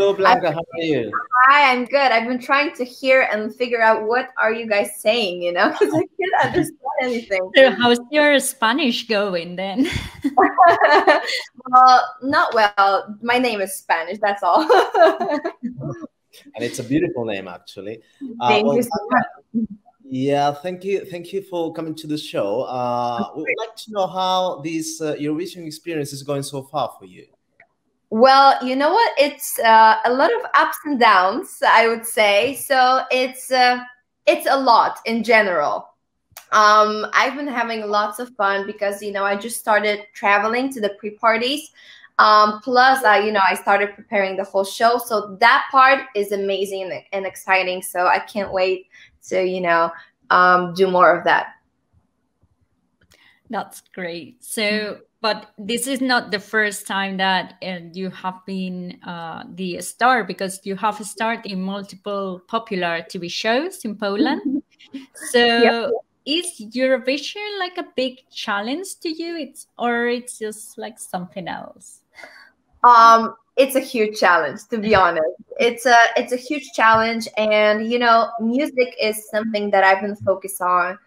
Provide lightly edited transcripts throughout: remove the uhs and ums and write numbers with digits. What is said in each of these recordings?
Hello, Blanka. How are you? Hi, I'm good. I've been trying to hear and figure out what are you guys saying, because I can't understand anything. So how's your Spanish going then? Well, not well. My name is Spanish, that's all. And it's a beautiful name, actually. Thank you so much. Yeah, thank you for coming to the show. We would like to know how this Eurovision experience is going so far for you. Well, you know what? It's a lot of ups and downs, I would say. So it's a lot in general. I've been having lots of fun because I just started traveling to the pre-parties. Plus, I started preparing the whole show. So that part is amazing and exciting. So I can't wait to do more of that. That's great. So, but this is not the first time that you have been the star, because you have starred in multiple popular TV shows in Poland. So yep. Is Eurovision like a big challenge to you? Or it's just like something else? It's a huge challenge, to be honest. It's a huge challenge, and music is something that I've been focused on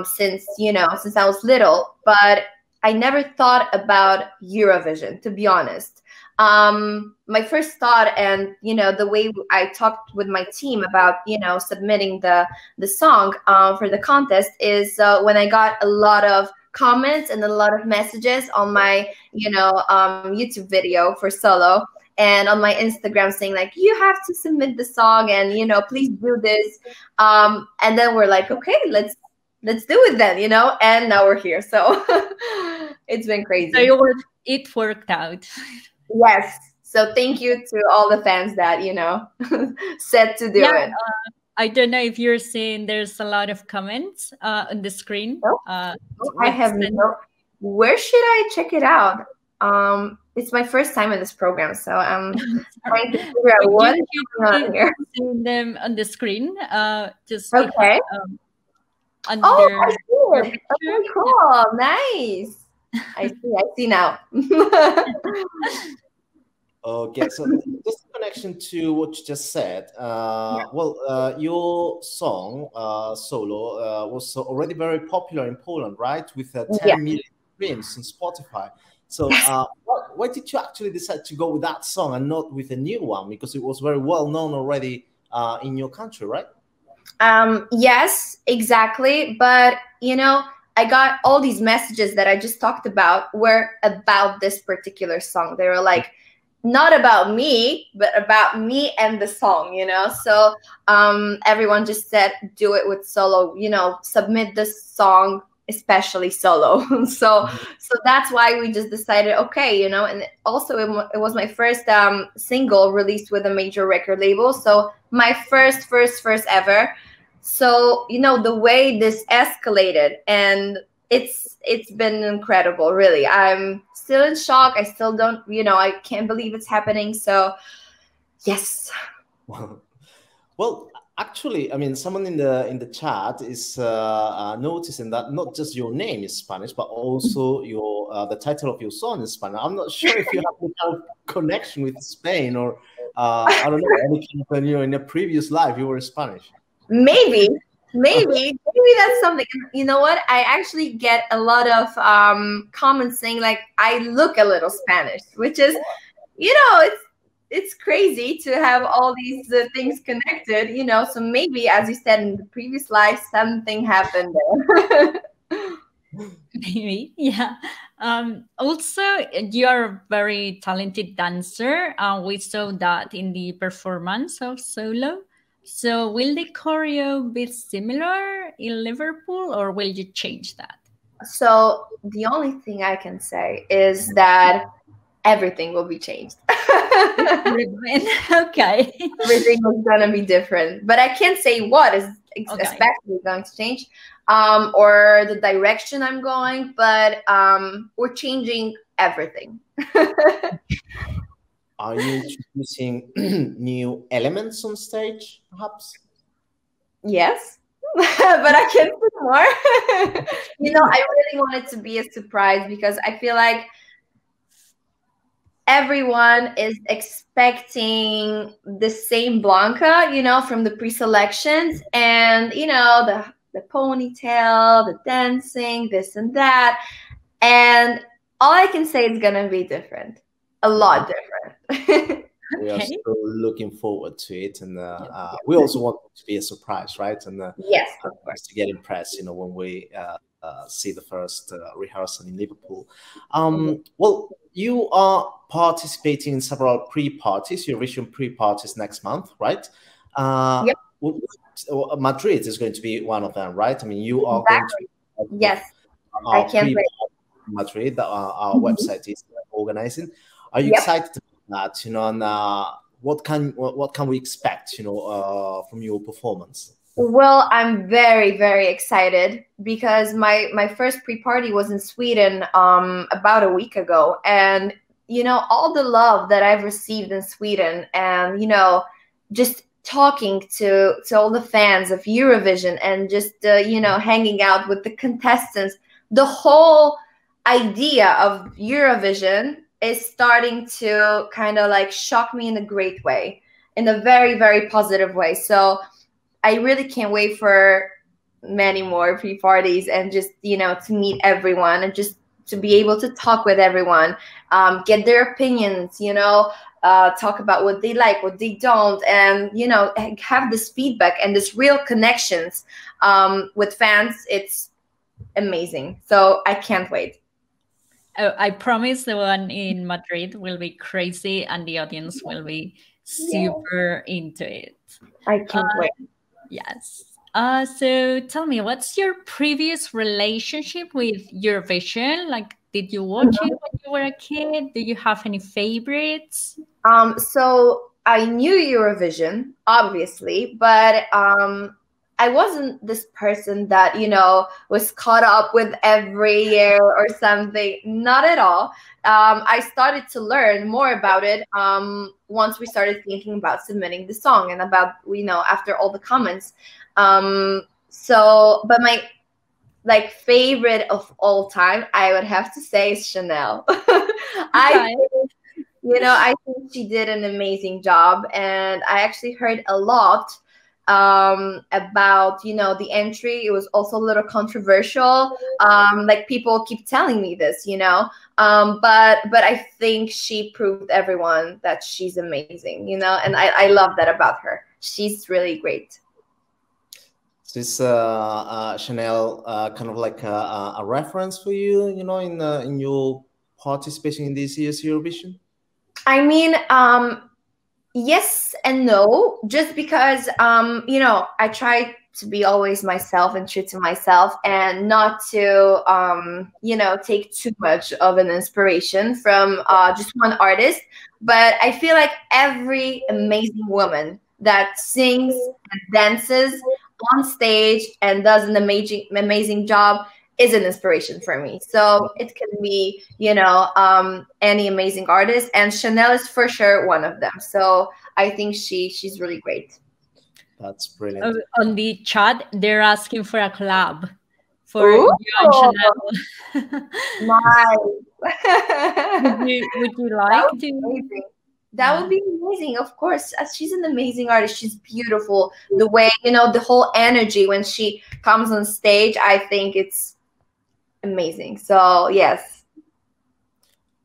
since I was little, but I never thought about Eurovision, to be honest. My first thought, and the way I talked with my team about submitting the song for the contest is when I got a lot of comments and a lot of messages on my YouTube video for solo and on my Instagram saying like, you have to submit the song and please do this, and then we're like, okay, let's do it then, and now we're here. So it's been crazy. So it worked out. Yes. So thank you to all the fans that said to do it. I don't know if you're seeing there's a lot of comments on the screen. I have no. Where should I check it out? It's my first time in this program, so I'm trying to figure out what is going on here. Seeing them on the screen. Just okay. Under I see it. Okay, cool. Nice. I see now. Okay, so just in connection to what you just said, your song, Solo, was already very popular in Poland, right? With 10 million streams on Spotify. So why did you actually decide to go with that song and not with a new one? Because it was very well known already in your country, right? Yes, exactly. But, I got all these messages that I just talked about were about this particular song. They were like, not about me, but about me and the song, So everyone just said, do it with solo, submit this song, especially solo. So that's why we just decided, okay, and also it was my first single released with a major record label. So my first ever. So, the way this escalated, and it's been incredible, really. I'm still in shock. I still don't, I can't believe it's happening. So, yes. Well, actually, I mean, someone in the chat is noticing that not just your name is Spanish, but also your the title of your song is Spanish. I'm not sure if you have any kind of connection with Spain, or I don't know, any kind of, in a previous life you were Spanish. Maybe that's something. You know what? I actually get a lot of comments saying like I look a little Spanish, which is, it's crazy to have all these things connected, So maybe, as you said in the previous life, something happened there. Maybe, yeah. Also, you're a very talented dancer. We saw that in the performance of Solo. So will the choreo be similar in Liverpool, or will you change that? So the only thing I can say is that everything will be changed. Okay. Everything is going to be different. But I can't say what is especially going to change or the direction I'm going. But we're changing everything. Are you introducing new elements on stage, perhaps? Yes, but I can't say more. I really want it to be a surprise because I feel like everyone is expecting the same Blanka, you know, from the pre-selections, and you know, the ponytail, the dancing, this and that. And all I can say is gonna be different, a lot different. We are still looking forward to it, and we also want it to be a surprise, right? And yes, of course, to get impressed, you know, when we see the first rehearsal in Liverpool. Well, you are participating in several pre-parties, Eurovision pre-parties next month, right? Yep. Madrid is going to be one of them, right? I mean, you are going to. Yes, I can't wait. Madrid, our website is organizing. Are you excited about that? You know, and what can we expect? You know, from your performance? Well, I'm very, very excited because my first pre-party was in Sweden about a week ago, and you know, all the love that I've received in Sweden, and you know, just talking to all the fans of Eurovision, and just you know, hanging out with the contestants, the whole idea of Eurovision is starting to kind of like shock me in a great way, in a very, very positive way. So I really can't wait for many more pre-parties, and just, you know, to meet everyone, and just to be able to talk with everyone, get their opinions, you know, talk about what they like, what they don't, and, you know, have this feedback and this real connections with fans. It's amazing. So I can't wait. Oh, I promise the one in Madrid will be crazy, and the audience will be super into it. I can't wait. Yes. So tell me, what's your previous relationship with Eurovision? Like, did you watch it when you were a kid? Do you have any favorites? So I knew Eurovision, obviously, but I wasn't this person that, you know, was caught up with every year or something. Not at all. I started to learn more about it once we started thinking about submitting the song, and about, you know, after all the comments. So, but my like favorite of all time, I would have to say, is Chanel. You know, I think she did an amazing job, and I actually heard a lot about, you know, the entry. It was also a little controversial. Like, people keep telling me this, you know, but I think she proved everyone that she's amazing, you know, and I love that about her. She's really great. So is Chanel kind of like a reference for you, you know, in your participation in this year's Eurovision? I mean, yes and no, just because, you know, I try to be always myself and true to myself, and not to, you know, take too much of an inspiration from just one artist. But I feel like every amazing woman that sings and dances on stage and does an amazing job is an inspiration for me. So it can be, you know, any amazing artist, and Chanel is for sure one of them. So I think she's really great. That's brilliant. On the chat, they're asking for a collab for you and Chanel. Nice. Would you like to? That would be amazing, of course. She's an amazing artist. She's beautiful. The way, you know, the whole energy when she comes on stage, I think it's amazing. So yes.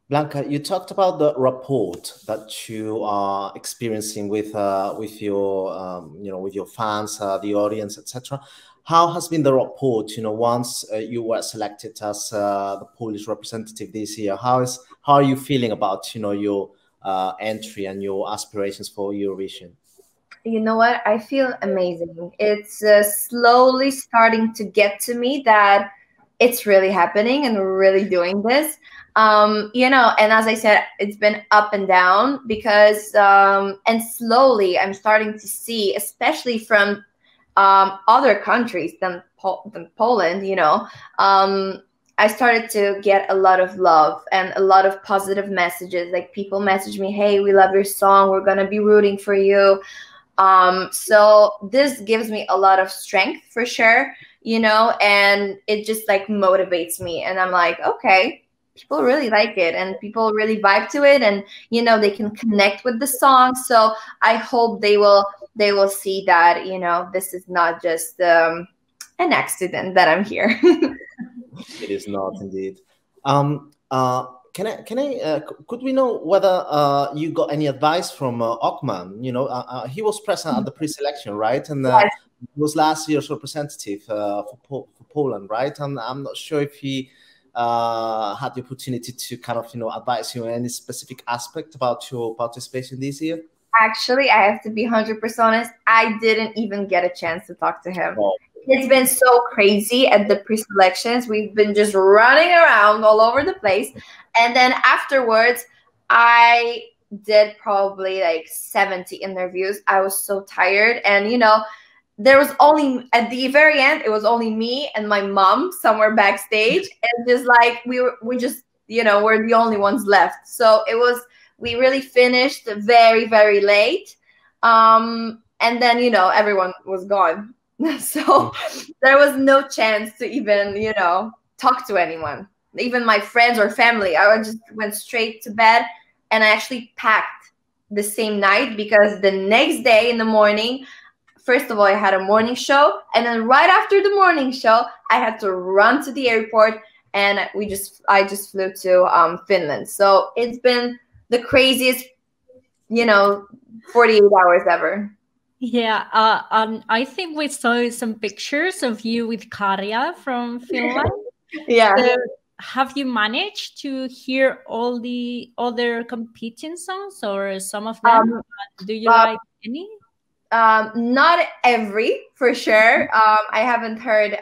Blanka, you talked about the rapport that you are experiencing with your you know, with your fans, the audience, etc. How has been the rapport, you know, once you were selected as the Polish representative this year? How are you feeling about, you know, your entry and your aspirations for Eurovision? You know what? I feel amazing. It's slowly starting to get to me that it's really happening and we're really doing this. You know, and as I said, it's been up and down because, and slowly I'm starting to see, especially from other countries than Poland, you know, I started to get a lot of love and a lot of positive messages. Like, people message me, hey, we love your song, we're going to be rooting for you. So this gives me a lot of strength for sure, you know, and it just like motivates me. And I'm like, okay, people really like it, and people really vibe to it, and you know, they can connect with the song. So I hope they will see that, you know, this is not just an accident that I'm here. It is not indeed. Could we know whether you got any advice from Ockman? You know, he was present at the pre-selection, right? And Yes. he was last year's representative for Poland, right? And I'm not sure if he had the opportunity to kind of, you know, advise you on any specific aspect about your participation this year. Actually, I have to be 100% honest. I didn't even get a chance to talk to him. Oh. It's been so crazy at the pre-selections. We've been just running around all over the place. And then afterwards, I did probably like 70 interviews. I was so tired. And, you know, there was only, at the very end, it was only me and my mom somewhere backstage. And just like, we just, you know, we're the only ones left. So we really finished very, very late. And then, you know, everyone was gone. So there was no chance to even, you know, talk to anyone, even my friends or family. I just went straight to bed, and I actually packed the same night, because the next day in the morning, first of all, I had a morning show, and then right after the morning show, I had to run to the airport, and I just flew to Finland. So it's been the craziest, you know, 48 hours ever. Yeah, I think we saw some pictures of you with Karja from Finland. Yeah. So have you managed to hear all the other competing songs, or some of them? Do you like any? Not every, for sure. I haven't heard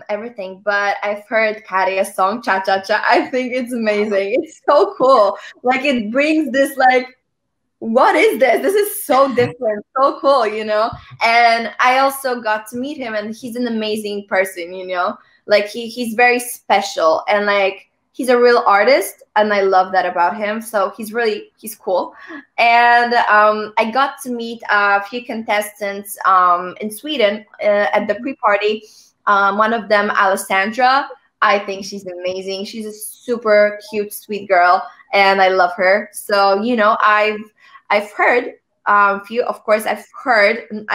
everything, but I've heard Karja's song Cha Cha Cha. I think it's amazing. It's so cool. Like, it brings this like, what is this? This is so different, so cool, you know? And I also got to meet him, and he's an amazing person, you know? Like, he's very special, and like, he's a real artist, and I love that about him. So he's cool. And I got to meet a few contestants in Sweden at the pre-party. One of them, Alessandra. I think she's amazing. She's a super cute, sweet girl, and I love her. So, you know, I've heard few, of course, I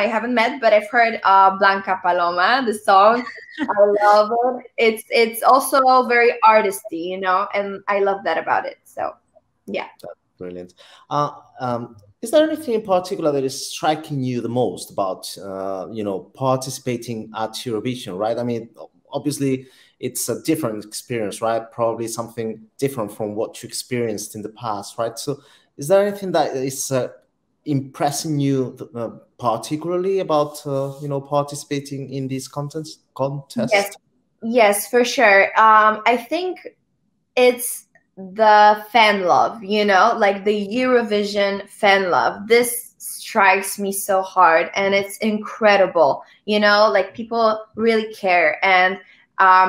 haven't met, but I've heard Blanka Paloma, the song. I love it. It's also very artisty, you know, and I love that about it. So, yeah. That's brilliant. Is there anything in particular that is striking you the most about, you know, participating at Eurovision, right? I mean, obviously, it's a different experience, right? Probably something different from what you experienced in the past, right? So is there anything that is impressing you particularly about, you know, participating in these contests? Yes, for sure. I think it's the fan love, you know, like the Eurovision fan love. This strikes me so hard, and it's incredible, you know, like people really care, and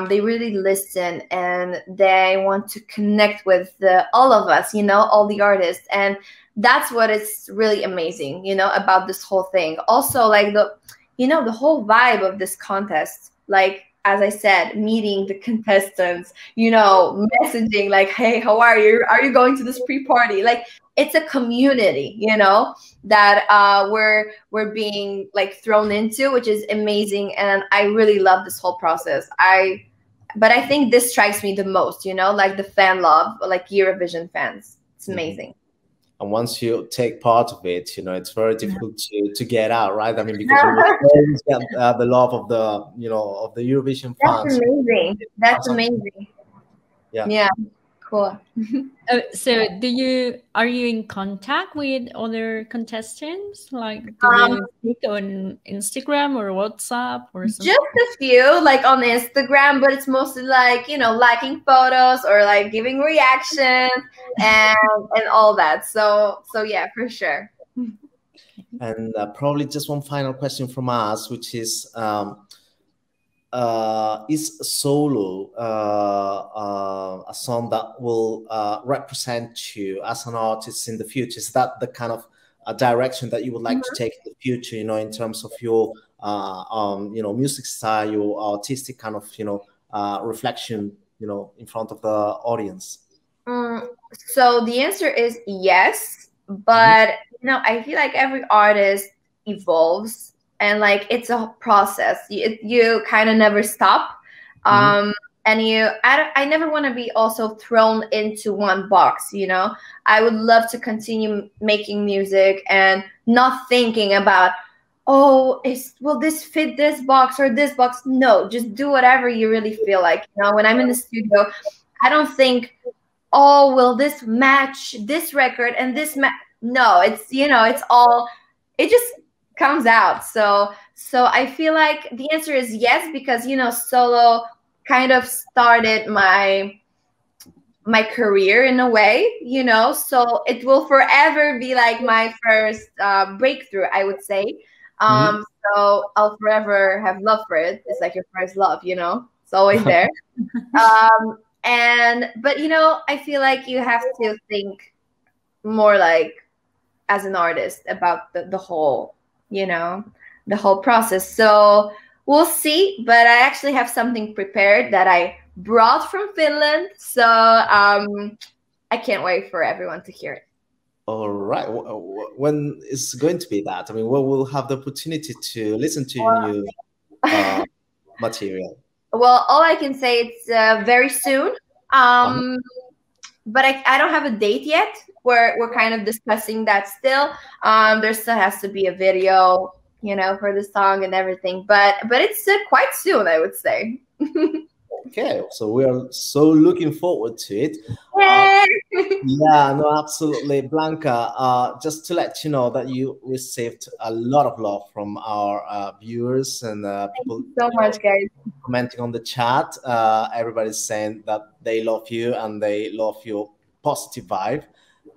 they really listen, and they want to connect with all of us, you know, all the artists. And that's what is really amazing, you know, about this whole thing. Also, like the whole vibe of this contest, like, as I said, meeting the contestants, you know, messaging like, hey, how are you? Are you going to this pre-party? Like, it's a community, you know, that we're being like thrown into, which is amazing. And I really love this whole process. But I think this strikes me the most, you know, like the fan love, like Eurovision fans. It's amazing. And once you take part of it, you know, it's very difficult to get out, right? I mean, because you will always get the love of the, you know, of the Eurovision fans. That's amazing. That's amazing. Yeah. Cool. So are you in contact with other contestants? Like, do you speak on Instagram or WhatsApp or something? Just a few, like on Instagram, but it's mostly like, you know, liking photos or like giving reactions and all that. So yeah, for sure. And probably just one final question from us, which is Solo a song that will represent you as an artist in the future? Is that the kind of direction that you would like to take in the future, you know, in terms of your you know, music style, your artistic kind of, you know, reflection, you know, in front of the audience? So the answer is yes, but I feel like every artist evolves, and like it's a process. You kind of never stop. And I never want to be also thrown into one box. I would love to continue making music and not thinking about, oh, will this fit this box or this box? No, just do whatever you really feel like. When I'm in the studio, I don't think, oh, will this match this record and this no, it's all, it just comes out. So I feel like the answer is yes, because solo kind of started my career in a way, so it will forever be like my first breakthrough, I would say. So I'll forever have love for it. It's like your first love, it's always there. But I feel like you have to think more like as an artist about the whole, the whole process. So we'll see, but I actually have something prepared that I brought from Finland. So I can't wait for everyone to hear it. All right. When is going to be that? I mean, when we'll have the opportunity to listen to your new material? Well, all I can say, it's very soon. But I don't have a date yet. We're kind of discussing that still. There still has to be a video, for the song and everything. But it's quite soon, I would say. Okay, so we are so looking forward to it. Yeah, no, absolutely. Blanka, just to let you know that you received a lot of love from our viewers and people. Thank you so much, guys. Commenting on the chat. Everybody's saying that they love you and they love your positive vibe.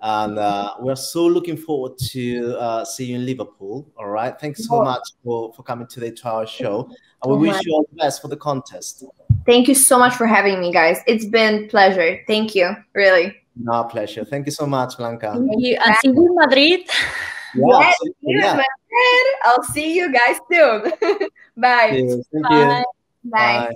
And we're so looking forward to see you in Liverpool. All right. Thanks so much for coming today to our show. And we wish you all the best for the contest. Thank you so much for having me, guys. It's been a pleasure. Thank you. Really. No, pleasure. Thank you so much, Blanka. Thank you. And see you in Madrid. Yes, see you in Madrid. I'll see you guys soon. Bye. Thank you. Bye. Bye. Bye.